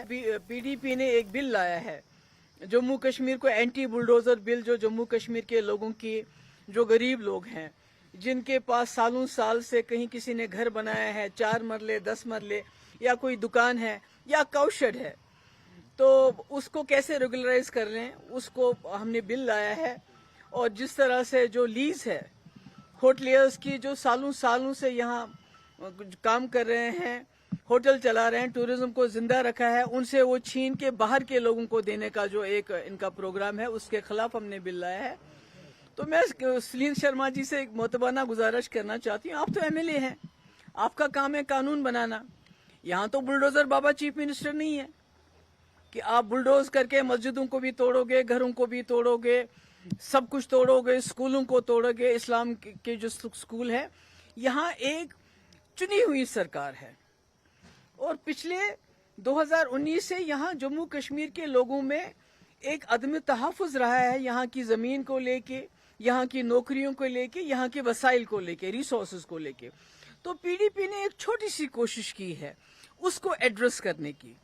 PDP ने एक bill लाया है जम्मू कश्मीर को एंटी बुलडोजर बिल, जो जम्मू कश्मीर के लोगों की, जो गरीब लोग हैं, जिनके पास सालों साल से कहीं किसी ने घर बनाया है, 4 मरले 10 मरले, या कोई दुकान है या काउशेड है, तो उसको कैसे रेगुलराइज कर लें, उसको हमने बिल लाया है। और जिस तरह से जो लीज है होटलियर्स की, जो सालों सालों से यहाँ काम कर रहे हैं, होटल चला रहे हैं, टूरिज्म को जिंदा रखा है, उनसे वो छीन के बाहर के लोगों को देने का जो एक इनका प्रोग्राम है, उसके खिलाफ हमने बिल लाया है। तो मैं सलील शर्मा जी से एक मोतबाना गुजारिश करना चाहती हूँ, आप तो एमएलए हैं, आपका काम है कानून बनाना। यहाँ तो बुलडोजर बाबा चीफ मिनिस्टर नहीं है कि आप बुलडोज करके मस्जिदों को भी तोड़ोगे, घरों को भी तोड़ोगे, सब कुछ तोड़ोगे, स्कूलों को तोड़ोगे। इस्लाम के जो स्कूल है, यहाँ एक चुनी हुई सरकार है और पिछले 2019 से यहाँ जम्मू कश्मीर के लोगों में एक अदम तहफ़्फ़ुज़ रहा है, यहाँ की ज़मीन को लेके, यहाँ की नौकरियों को लेके, यहाँ के वसाइल को लेके, रिसोर्सेज को लेके। तो पीडीपी ने एक छोटी सी कोशिश की है उसको एड्रेस करने की।